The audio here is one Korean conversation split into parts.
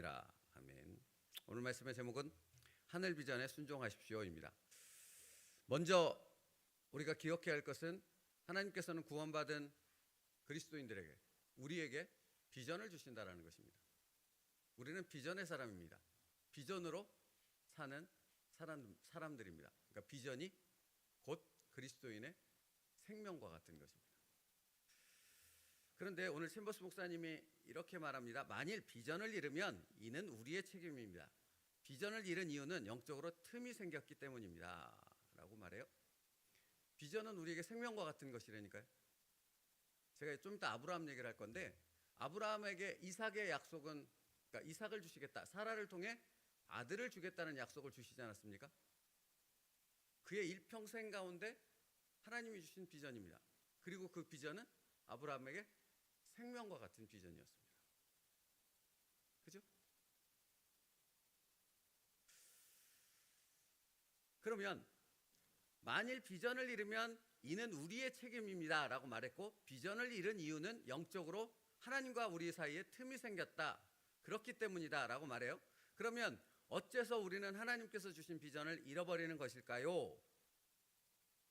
되리라. 아멘. 오늘 말씀의 제목은 하늘 비전에 순종하십시오입니다. 먼저 우리가 기억해야 할 것은 하나님께서는 구원받은 그리스도인들에게, 우리에게 비전을 주신다라는 것입니다. 우리는 비전의 사람입니다. 비전으로 사는 사람들입니다. 그러니까 비전이 곧 그리스도인의 생명과 같은 것입니다. 그런데 오늘 챔버스 목사님이 이렇게 말합니다. 만일 비전을 잃으면 이는 우리의 책임입니다. 비전을 잃은 이유는 영적으로 틈이 생겼기 때문입니다 라고 말해요. 비전은 우리에게 생명과 같은 것이라니까요. 제가 좀 이따 아브라함 얘기를 할 건데, 아브라함에게 이삭의 약속은, 그러니까 이삭을 주시겠다, 사라를 통해 아들을 주겠다는 약속을 주시지 않았습니까? 그의 일평생 가운데 하나님이 주신 비전입니다. 그리고 그 비전은 아브라함에게 생명과 같은 비전이었습니다. 그죠? 그러면 만일 비전을 잃으면 이는 우리의 책임입니다 라고 말했고, 비전을 잃은 이유는 영적으로 하나님과 우리 사이에 틈이 생겼다, 그렇기 때문이다 라고 말해요. 그러면 어째서 우리는 하나님께서 주신 비전을 잃어버리는 것일까요?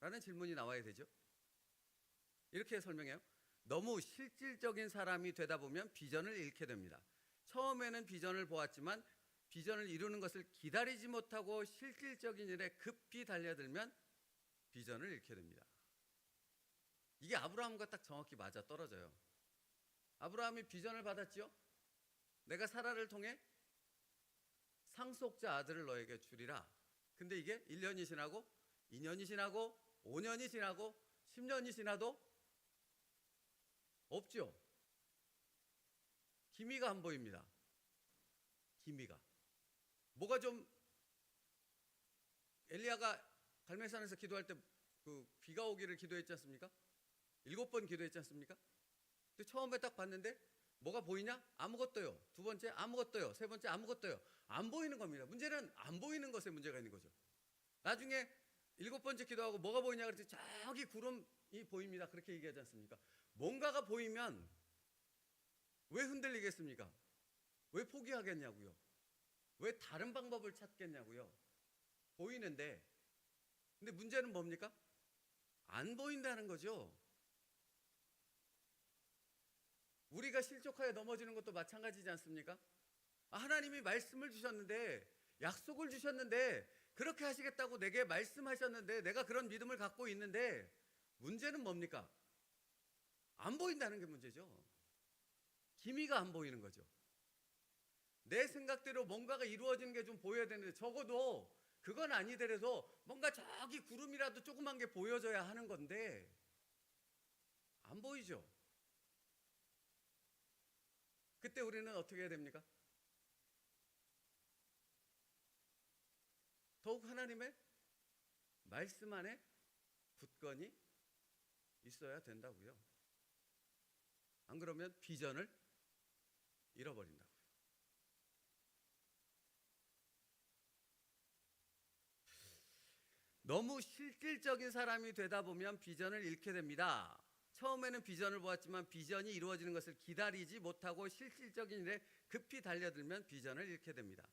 라는 질문이 나와야 되죠. 이렇게 설명해요. 너무 실질적인 사람이 되다 보면 비전을 잃게 됩니다. 처음에는 비전을 보았지만 비전을 이루는 것을 기다리지 못하고 실질적인 일에 급히 달려들면 비전을 잃게 됩니다. 이게 아브라함과 딱 정확히 맞아 떨어져요. 아브라함이 비전을 받았지요. 내가 사라를 통해 상속자 아들을 너에게 주리라. 근데 이게 1년이 지나고 2년이 지나고 5년이 지나고 10년이 지나도 없죠. 기미가 안 보입니다. 기미가. 뭐가 좀, 엘리야가 갈멜산에서 기도할 때 그 비가 오기를 기도했지 않습니까? 7번 기도했지 않습니까? 근데 처음에 딱 봤는데 뭐가 보이냐? 아무것도요. 두 번째 아무것도요. 세 번째 아무것도요. 안 보이는 겁니다. 문제는 안 보이는 것에 문제가 있는 거죠. 나중에 7번째 기도하고 뭐가 보이냐 그랬더니 저기 구름이 보입니다. 그렇게 얘기하지 않습니까? 뭔가가 보이면 왜 흔들리겠습니까? 왜 포기하겠냐고요? 왜 다른 방법을 찾겠냐고요? 보이는데. 근데 문제는 뭡니까? 안 보인다는 거죠. 우리가 실족하여 넘어지는 것도 마찬가지지 않습니까? 하나님이 말씀을 주셨는데, 약속을 주셨는데, 그렇게 하시겠다고 내게 말씀하셨는데, 내가 그런 믿음을 갖고 있는데, 문제는 뭡니까? 안 보인다는 게 문제죠. 기미가 안 보이는 거죠. 내 생각대로 뭔가가 이루어지는 게 좀 보여야 되는데, 적어도 그건 아니더라도 뭔가 저기 구름이라도 조그만 게 보여져야 하는 건데 안 보이죠. 그때 우리는 어떻게 해야 됩니까? 더욱 하나님의 말씀 안에 굳건히 있어야 된다고요. 안 그러면 비전을 잃어버린다고요. 너무 실질적인 사람이 되다 보면 비전을 잃게 됩니다. 처음에는 비전을 보았지만 비전이 이루어지는 것을 기다리지 못하고 실질적인 일에 급히 달려들면 비전을 잃게 됩니다.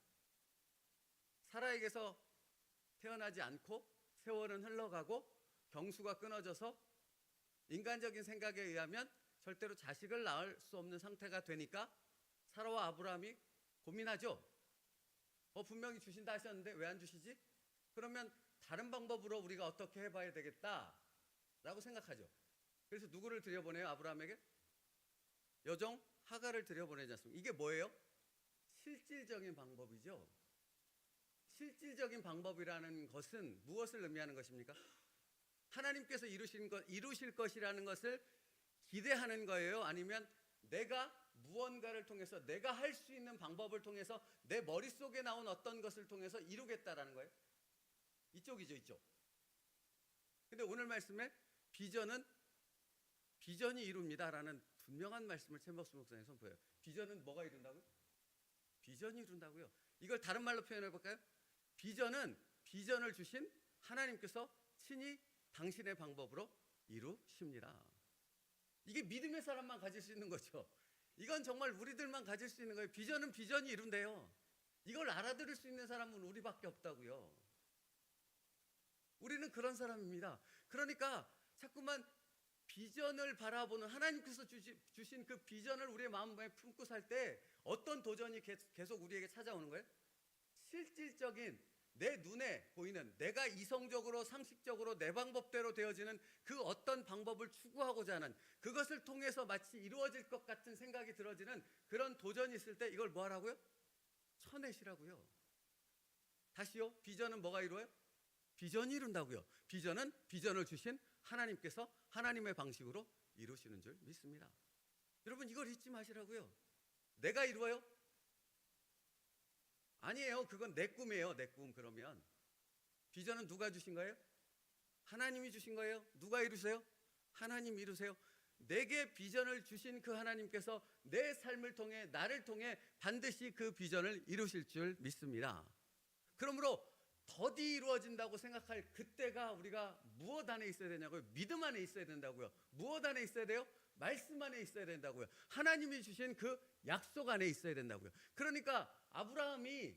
사라에게서 태어나지 않고 세월은 흘러가고 경수가 끊어져서 인간적인 생각에 의하면 절대로 자식을 낳을 수 없는 상태가 되니까 사라와 아브라함이 고민하죠. 분명히 주신다 하셨는데 왜 안 주시지? 그러면 다른 방법으로 우리가 어떻게 해봐야 되겠다라고 생각하죠. 그래서 누구를 들여보내요? 아브라함에게? 여종 하갈을 들여보내지 않습니까? 이게 뭐예요? 실질적인 방법이죠. 실질적인 방법이라는 것은 무엇을 의미하는 것입니까? 하나님께서 이루실 것이라는 것을 기대하는 거예요? 아니면 내가 무언가를 통해서, 내가 할 수 있는 방법을 통해서, 내 머릿속에 나온 어떤 것을 통해서 이루겠다라는 거예요? 이쪽이죠, 이쪽. 근데 오늘 말씀에 비전이 이룹니다라는 분명한 말씀을 챔버스 목사님이 선포해요. 비전은 뭐가 이룬다고요? 비전이 이룬다고요. 이걸 다른 말로 표현해 볼까요? 비전은 비전을 주신 하나님께서 친히 당신의 방법으로 이루십니다. 이게 믿음의 사람만 가질 수 있는 거죠. 이건 정말 우리들만 가질 수 있는 거예요. 비전은 비전이 이룬대요. 이걸 알아들을 수 있는 사람은 우리밖에 없다고요. 우리는 그런 사람입니다. 그러니까 자꾸만 비전을 바라보는 하나님께서 주신 그 비전을 우리의 마음에 품고 살 때 어떤 도전이 계속 우리에게 찾아오는 거예요? 실질적인 내 눈에 보이는 내가 이성적으로 상식적으로 내 방법대로 되어지는 그 어떤 방법을 추구하고자 하는 그것을 통해서 마치 이루어질 것 같은 생각이 들어지는 그런 도전이 있을 때 이걸 뭐 하라고요? 쳐내시라고요. 다시요. 비전은 뭐가 이루어요? 비전이 이룬다고요. 비전은 비전을 주신 하나님께서 하나님의 방식으로 이루시는 줄 믿습니다. 여러분 이걸 잊지 마시라고요. 내가 이루어요? 아니에요. 그건 내 꿈이에요. 내 꿈. 그러면 비전은 누가 주신 거예요? 하나님이 주신 거예요. 누가 이루세요? 하나님 이루세요. 내게 비전을 주신 그 하나님께서 내 삶을 통해 나를 통해 반드시 그 비전을 이루실 줄 믿습니다. 그러므로 더디 이루어진다고 생각할 그때가 우리가 무엇 안에 있어야 되냐고요? 믿음 안에 있어야 된다고요. 무엇 안에 있어야 돼요? 말씀 안에 있어야 된다고요. 하나님이 주신 그 약속 안에 있어야 된다고요. 그러니까 아브라함이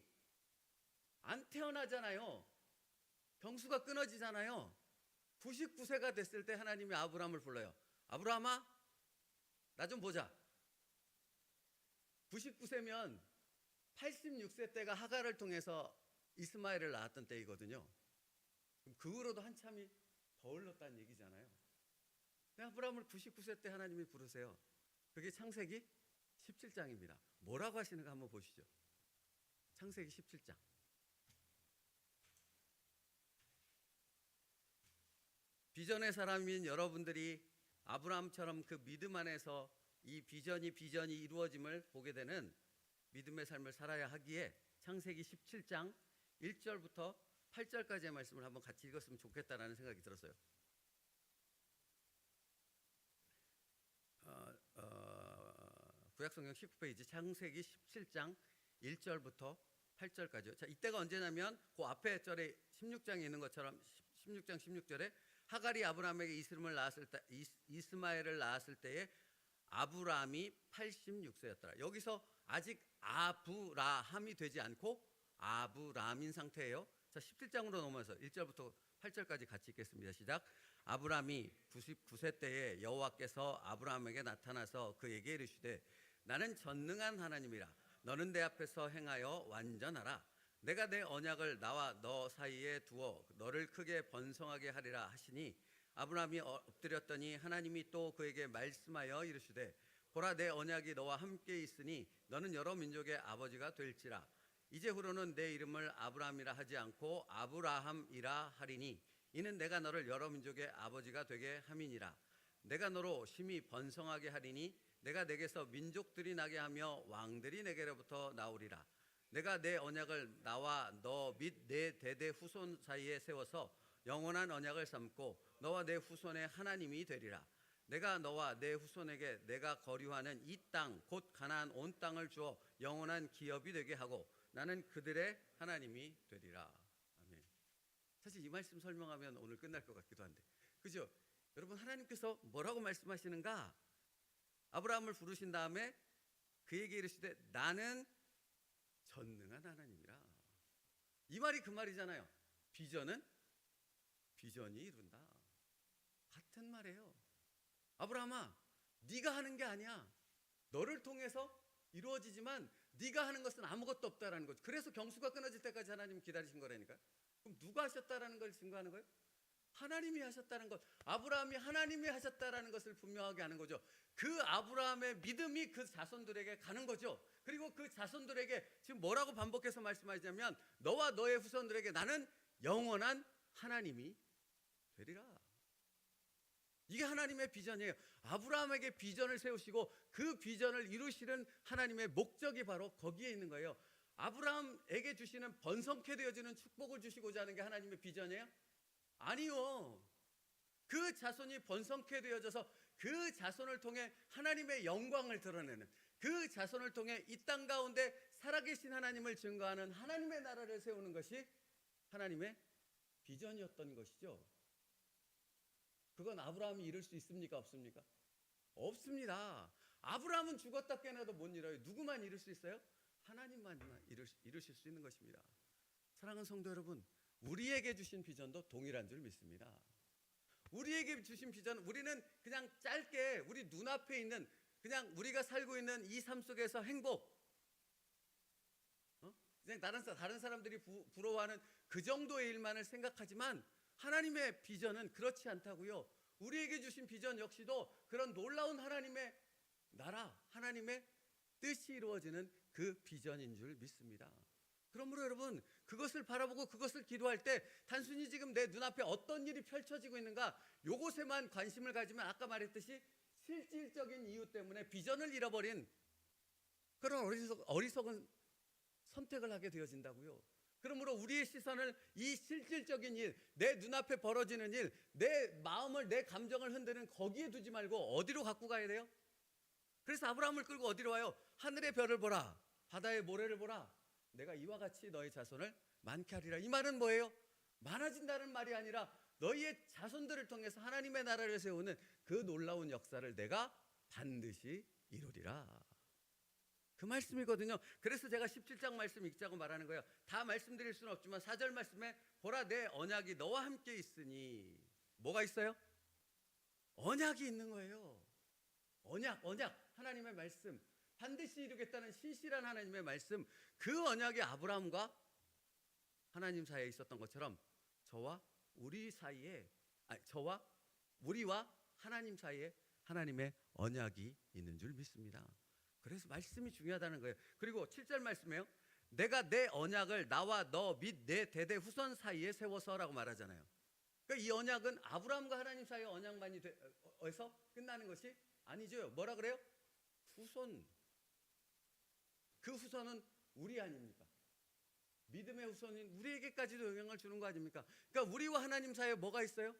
안 태어나잖아요. 경수가 끊어지잖아요. 99세가 됐을 때 하나님이 아브라함을 불러요. 아브라함아, 나 좀 보자. 99세면 86세 때가 하갈을 통해서 이스마엘을 낳았던 때이거든요. 그럼 그 후로도 한참이 더 흘렀다는 얘기잖아요. 아브라함을 99세 때 하나님이 부르세요. 그게 창세기 17장입니다. 뭐라고 하시는가 한번 보시죠. 창세기 17장. 비전의 사람인 여러분들이 아브라함처럼 그 믿음 안에서 이 비전이 이루어짐을 보게 되는 믿음의 삶을 살아야 하기에 창세기 17장 1절부터 8절까지의 말씀을 한번 같이 읽었으면 좋겠다라는 생각이 들었어요. 구약성경 19페이지 창세기 17장 1절부터 8절까지요. 자, 이때가 언제냐면 그 앞에 절에 16장에 있는 것처럼 16장 16절에 하갈이 아브라함에게 이스마엘을 낳았을 때에 아브라함이 86세였더라. 여기서 아직 아브라함이 되지 않고 아브람인 상태예요. 자, 17장으로 넘어서 1절부터 8절까지 같이 읽겠습니다. 시작. 아브람이 99세 때에 여호와께서 아브라함에게 나타나서 그에게 이르시되 나는 전능한 하나님이라. 너는 내 앞에서 행하여 완전하라. 내가 내 언약을 나와 너 사이에 두어 너를 크게 번성하게 하리라 하시니 아브라함이 엎드렸더니 하나님이 또 그에게 말씀하여 이르시되 보라 내 언약이 너와 함께 있으니 너는 여러 민족의 아버지가 될지라. 이제후로는 내 이름을 아브라함이라 하지 않고 아브라함이라 하리니 이는 내가 너를 여러 민족의 아버지가 되게 함이니라. 내가 너로 심히 번성하게 하리니 내가 내게서 민족들이 나게 하며 왕들이 내게로부터 나오리라. 내가 내 언약을 나와 너 및 내 대대 후손 사이에 세워서 영원한 언약을 삼고 너와 내 후손의 하나님이 되리라. 내가 너와 내 후손에게 내가 거류하는 이 땅 곧 가나안 온 땅을 주어 영원한 기업이 되게 하고 나는 그들의 하나님이 되리라. 아멘. 사실 이 말씀 설명하면 오늘 끝날 것 같기도 한데, 그죠? 여러분 하나님께서 뭐라고 말씀하시는가? 아브라함을 부르신 다음에 그에게 이르시되 나는 전능한 하나님이라. 이 말이 그 말이잖아요. 비전은 비전이 이룬다. 같은 말이에요. 아브라함아, 네가 하는 게 아니야. 너를 통해서 이루어지지만 네가 하는 것은 아무것도 없다라는 거죠. 그래서 경수가 끊어질 때까지 하나님 기다리신 거라니까요. 그럼 누가 하셨다라는 걸 증거하는 거예요? 하나님이 하셨다는 것. 아브라함이 하나님이 하셨다라는 것을 분명하게 하는 거죠. 그 아브라함의 믿음이 그 자손들에게 가는 거죠. 그리고 그 자손들에게 지금 뭐라고 반복해서 말씀하시냐면 너와 너의 후손들에게 나는 영원한 하나님이 되리라. 이게 하나님의 비전이에요. 아브라함에게 비전을 세우시고 그 비전을 이루시는 하나님의 목적이 바로 거기에 있는 거예요. 아브라함에게 주시는 번성케 되어지는 축복을 주시고자 하는 게 하나님의 비전이에요? 아니요. 그 자손이 번성케 되어져서 그 자손을 통해 하나님의 영광을 드러내는, 그 자손을 통해 이 땅 가운데 살아계신 하나님을 증거하는 하나님의 나라를 세우는 것이 하나님의 비전이었던 것이죠. 그건 아브라함이 이룰 수 있습니까? 없습니까? 없습니다. 아브라함은 죽었다 깨어나도 못 이뤄요. 누구만 이룰 수 있어요? 하나님만 이루실 수 있는 것입니다. 사랑하는 성도 여러분, 우리에게 주신 비전도 동일한 줄 믿습니다. 우리에게 주신 비전, 우리는 그냥 짧게 우리 눈앞에 있는, 그냥 우리가 살고 있는 이 삶 속에서 행복, 그냥 다른 사람들이 부러워하는 그 정도의 일만을 생각하지만 하나님의 비전은 그렇지 않다고요. 우리에게 주신 비전 역시도 그런 놀라운 하나님의 나라, 하나님의 뜻이 이루어지는 그 비전인 줄 믿습니다. 그러므로 여러분, 그것을 바라보고 그것을 기도할 때 단순히 지금 내 눈앞에 어떤 일이 펼쳐지고 있는가, 요것에만 관심을 가지면 아까 말했듯이 실질적인 이유 때문에 비전을 잃어버린 그런 어리석은 선택을 하게 되어진다고요. 그러므로 우리의 시선을 이 실질적인 일, 내 눈앞에 벌어지는 일, 내 마음을, 내 감정을 흔드는 거기에 두지 말고 어디로 갖고 가야 돼요? 그래서 아브라함을 끌고 어디로 와요? 하늘의 별을 보라, 바다의 모래를 보라, 내가 이와 같이 너의 자손을 많게 하리라. 이 말은 뭐예요? 많아진다는 말이 아니라 너희의 자손들을 통해서 하나님의 나라를 세우는 그 놀라운 역사를 내가 반드시 이루리라. 그 말씀이거든요. 그래서 제가 17장 말씀 읽자고 말하는 거예요. 다 말씀드릴 수는 없지만 4절 말씀에 보라 내 언약이 너와 함께 있으니, 뭐가 있어요? 언약이 있는 거예요. 언약, 하나님의 말씀, 반드시 이루겠다는 신실한 하나님의 말씀, 그 언약이 아브라함과 하나님 사이에 있었던 것처럼 저와 우리와 하나님 사이에 하나님의 언약이 있는 줄 믿습니다. 그래서 말씀이 중요하다는 거예요. 그리고 7절 말씀에요, 내가 내 언약을 나와 너 및 내 대대 후손 사이에 세워서라고 말하잖아요. 그러니까 이 언약은 아브라함과 하나님 사이의 언약만이 돼서 끝나는 것이 아니죠. 뭐라 그래요? 후손. 그 후손은 우리 아닙니까? 믿음의 후손인 우리에게까지도 영향을 주는 거 아닙니까? 그러니까 우리와 하나님 사이에 뭐가 있어요?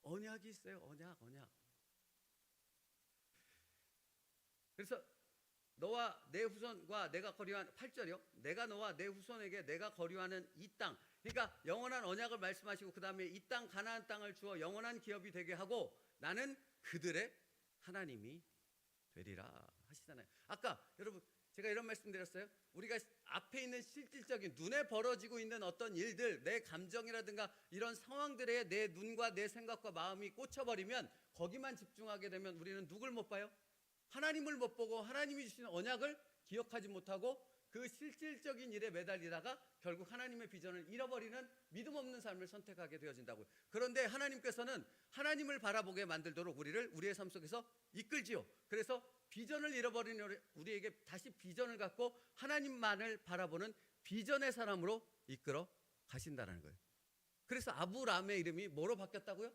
언약이 있어요. 언약. 그래서 너와 내 후손과 내가 거류한 8절이요. 내가 너와 내 후손에게 내가 거류하는 이 땅. 그러니까 영원한 언약을 말씀하시고 그 다음에 이 땅 가나안 땅을 주어 영원한 기업이 되게 하고 나는 그들의 하나님이 되리라 하시잖아요. 아까 여러분 제가 이런 말씀 드렸어요. 우리가 앞에 있는 실질적인 눈에 벌어지고 있는 어떤 일들, 내 감정이라든가 이런 상황들에 내 눈과 내 생각과 마음이 꽂혀버리면 거기만 집중하게 되면 우리는 누굴 못 봐요? 하나님을 못 보고 하나님이 주신 언약을 기억하지 못하고 그 실질적인 일에 매달리다가 결국 하나님의 비전을 잃어버리는 믿음 없는 삶을 선택하게 되어진다고요. 그런데 하나님께서는 하나님을 바라보게 만들도록 우리의 삶 속에서 이끌지요. 그래서 비전을 잃어버린 우리에게 다시 비전을 갖고 하나님만을 바라보는 비전의 사람으로 이끌어 가신다는 거예요. 그래서 아브라함의 이름이 뭐로 바뀌었다고요?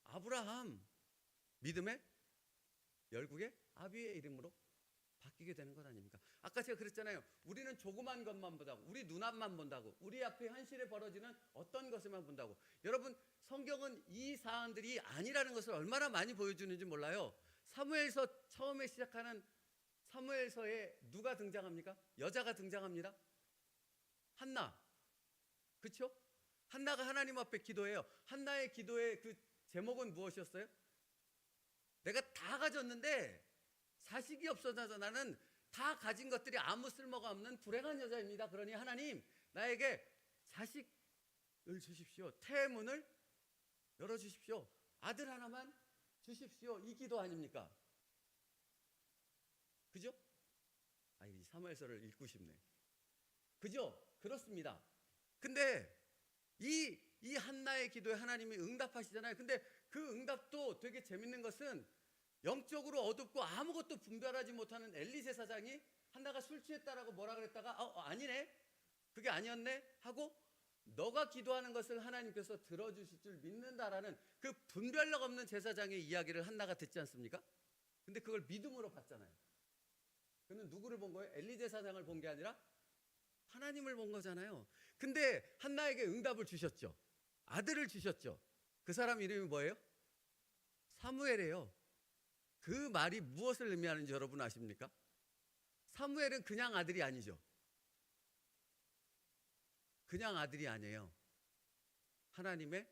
아브라함, 믿음의 열국의 아비의 이름으로 바뀌게 되는 것 아닙니까? 아까 제가 그랬잖아요. 우리는 조그만 것만 본다고, 우리 눈앞만 본다고, 우리 앞에 현실에 벌어지는 어떤 것에만 본다고. 여러분, 성경은 이 사안들이 아니라는 것을 얼마나 많이 보여주는지 몰라요. 사무엘서 처음에 시작하는 사무엘서에 누가 등장합니까? 여자가 등장합니다. 한나. 그렇죠? 한나가 하나님 앞에 기도해요. 한나의 기도의 그 제목은 무엇이었어요? 내가 다 가졌는데 자식이 없어져서 나는 다 가진 것들이 아무 쓸모가 없는 불행한 여자입니다. 그러니 하나님, 나에게 자식을 주십시오. 태문을 열어주십시오. 아들 하나만 주십시오. 이 기도 아닙니까? 그죠? 이 사무엘서를 읽고 싶네. 그죠? 그렇습니다. 근데 이 한나의 기도에 하나님이 응답하시잖아요. 근데 그 응답도 되게 재밌는 것은 영적으로 어둡고 아무것도 분별하지 못하는 엘리 제사장이 한나가 술 취했다라고 뭐라 그랬다가 아니네, 그게 아니었네 하고 너가 기도하는 것을 하나님께서 들어주실 줄 믿는다라는 그 분별력 없는 제사장의 이야기를 한나가 듣지 않습니까? 근데 그걸 믿음으로 봤잖아요. 그는 누구를 본 거예요? 엘리 제사장을 본 게 아니라 하나님을 본 거잖아요. 근데 한나에게 응답을 주셨죠. 아들을 주셨죠. 그 사람 이름이 뭐예요? 사무엘이에요. 그 말이 무엇을 의미하는지 여러분 아십니까? 사무엘은 그냥 아들이 아니죠. 그냥 아들이 아니에요. 하나님의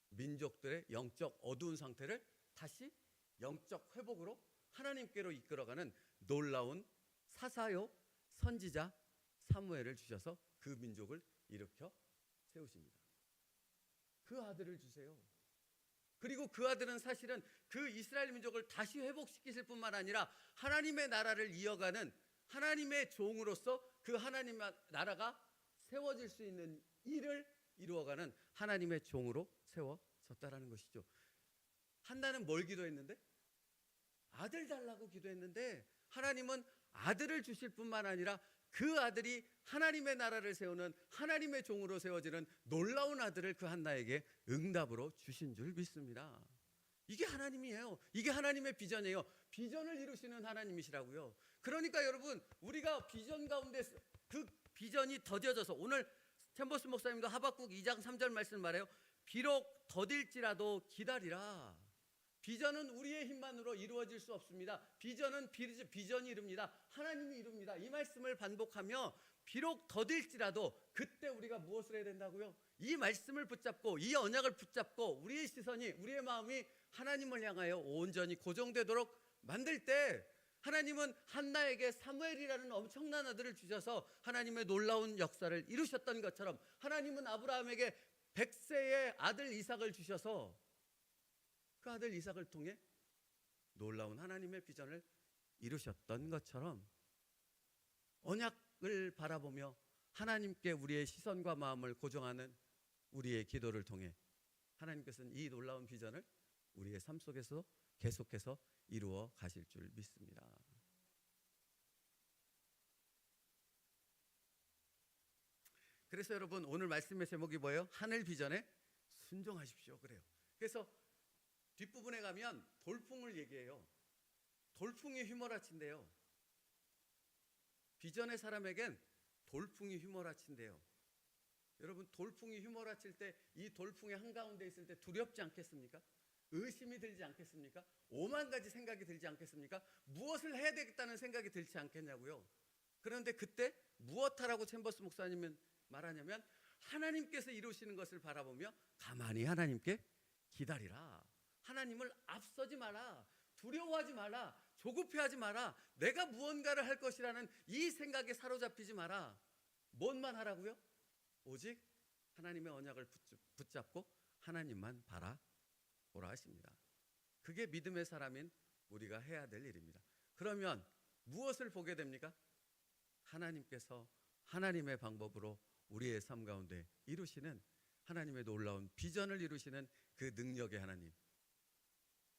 민족들의 영적 어두운 상태를 다시 영적 회복으로 하나님께로 이끌어가는 놀라운 사사요 선지자 사무엘을 주셔서 그 민족을 일으켜 세우십니다. 그 아들을 주세요. 그리고 그 아들은 사실은 그 이스라엘 민족을 다시 회복시키실 뿐만 아니라 하나님의 나라를 이어가는 하나님의 종으로서 그 하나님의 나라가 세워질 수 있는 일을 이루어가는 하나님의 종으로 세워졌다라는 것이죠. 한나는 뭘 기도했는데? 아들 달라고 기도했는데 하나님은 아들을 주실 뿐만 아니라 그 아들이 하나님의 나라를 세우는 하나님의 종으로 세워지는 놀라운 아들을 그 한나에게 응답으로 주신 줄 믿습니다. 이게 하나님이에요. 이게 하나님의 비전이에요. 비전을 이루시는 하나님이시라고요. 그러니까 여러분, 우리가 비전 가운데 그 비전이 더뎌져서, 오늘 챔버스 목사님도 하박국 2장 3절 말씀 말해요. 비록 더딜지라도 기다리라. 비전은 우리의 힘만으로 이루어질 수 없습니다. 비전은 비전이 이룹니다. 하나님이 이룹니다. 이 말씀을 반복하며 비록 더딜지라도 그때 우리가 무엇을 해야 된다고요? 이 말씀을 붙잡고 이 언약을 붙잡고 우리의 시선이, 우리의 마음이 하나님을 향하여 온전히 고정되도록 만들 때 하나님은 한나에게 사무엘이라는 엄청난 아들을 주셔서 하나님의 놀라운 역사를 이루셨던 것처럼 하나님은 아브라함에게 100세의 아들 이삭을 주셔서 그 아들 이삭을 통해 놀라운 하나님의 비전을 이루셨던 것처럼 언약을 바라보며 하나님께 우리의 시선과 마음을 고정하는 우리의 기도를 통해 하나님께서는 이 놀라운 비전을 우리의 삶 속에서 계속해서 이루어 가실 줄 믿습니다. 그래서 여러분, 오늘 말씀의 제목이 뭐예요? 하늘 비전에 순종하십시오. 그래요. 그래서 뒷부분에 가면 돌풍을 얘기해요. 돌풍이 휘몰아친대요. 비전의 사람에겐 돌풍이 휘몰아친대요. 여러분, 돌풍이 휘몰아칠 때 이 돌풍의 한가운데 있을 때 두렵지 않겠습니까? 의심이 들지 않겠습니까? 오만 가지 생각이 들지 않겠습니까? 무엇을 해야 되겠다는 생각이 들지 않겠냐고요. 그런데 그때 무엇하라고 챔버스 목사님은 말하냐면 하나님께서 이루시는 것을 바라보며 가만히 하나님께 기다리라. 하나님을 앞서지 마라. 두려워하지 마라. 조급해하지 마라. 내가 무언가를 할 것이라는 이 생각에 사로잡히지 마라. 뭔만 하라고요? 오직 하나님의 언약을 붙잡고 하나님만 바라보라 하십니다. 그게 믿음의 사람인 우리가 해야 될 일입니다. 그러면 무엇을 보게 됩니까? 하나님께서 하나님의 방법으로 우리의 삶 가운데 이루시는 하나님의 놀라운 비전을 이루시는 그 능력의 하나님,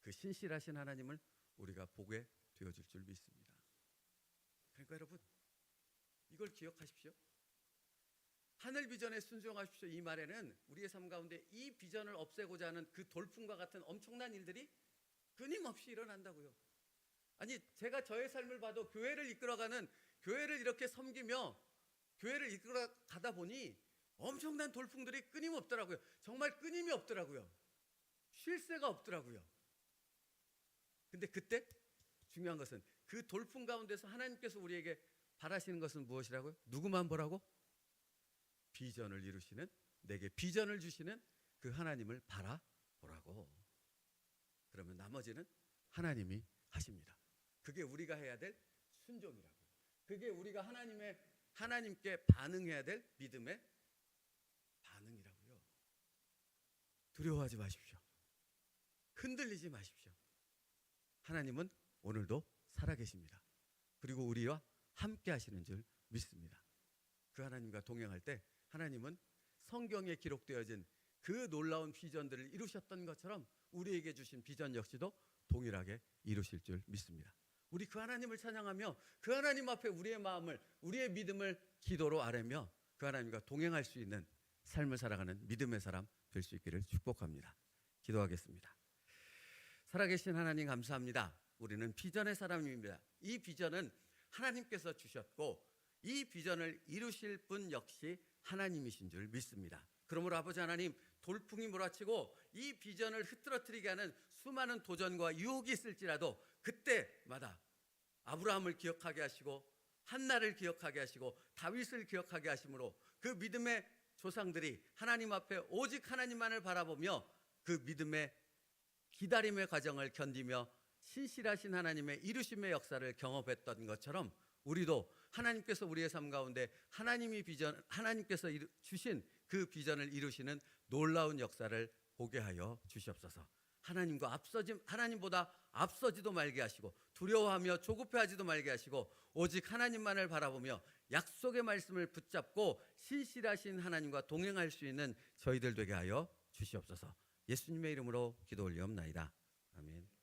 그 신실하신 하나님을 우리가 보게 되어질 줄 믿습니다. 그러니까 여러분, 이걸 기억하십시오. 하늘 비전에 순종하십시오. 이 말에는 우리의 삶 가운데 이 비전을 없애고자 하는 그 돌풍과 같은 엄청난 일들이 끊임없이 일어난다고요. 아니, 제가 저의 삶을 봐도 교회를 이끌어가는, 교회를 이렇게 섬기며 교회를 이끌어가다 보니 엄청난 돌풍들이 끊임없더라고요. 정말 끊임이 없더라고요. 쉴 새가 없더라고요. 근데 그때 중요한 것은 그 돌풍 가운데서 하나님께서 우리에게 바라시는 것은 무엇이라고요? 누구만 보라고? 비전을 이루시는, 내게 비전을 주시는 그 하나님을 바라보라고. 그러면 나머지는 하나님이 하십니다. 그게 우리가 해야 될 순종이라고요. 그게 우리가 하나님께 반응해야 될 믿음의 반응이라고요. 두려워하지 마십시오. 흔들리지 마십시오. 하나님은 오늘도 살아계십니다. 그리고 우리와 함께 하시는 줄 믿습니다. 그 하나님과 동행할 때 하나님은 성경에 기록되어진 그 놀라운 비전들을 이루셨던 것처럼 우리에게 주신 비전 역시도 동일하게 이루실 줄 믿습니다. 우리 그 하나님을 찬양하며 그 하나님 앞에 우리의 마음을, 우리의 믿음을 기도로 아뢰며 그 하나님과 동행할 수 있는 삶을 살아가는 믿음의 사람 될 수 있기를 축복합니다. 기도하겠습니다. 살아계신 하나님 감사합니다. 우리는 비전의 사람입니다. 이 비전은 하나님께서 주셨고 이 비전을 이루실 분 역시 하나님이신 줄 믿습니다. 그러므로 아버지 하나님, 돌풍이 몰아치고 이 비전을 흐트러뜨리게 하는 수많은 도전과 유혹이 있을지라도 그때마다 아브라함을 기억하게 하시고 한나를 기억하게 하시고 다윗을 기억하게 하심으로 그 믿음의 조상들이 하나님 앞에 오직 하나님만을 바라보며 그 믿음의 기다림의 과정을 견디며 신실하신 하나님의 이루심의 역사를 경험했던 것처럼 우리도 하나님께서 우리의 삶 가운데 하나님께서 주신 그 비전을 이루시는 놀라운 역사를 보게 하여 주시옵소서. 하나님보다 앞서지도 말게 하시고 두려워하며 조급해하지도 말게 하시고 오직 하나님만을 바라보며 약속의 말씀을 붙잡고 신실하신 하나님과 동행할 수 있는 저희들 되게 하여 주시옵소서. 예수님의 이름으로 기도 올리옵나이다. 아멘.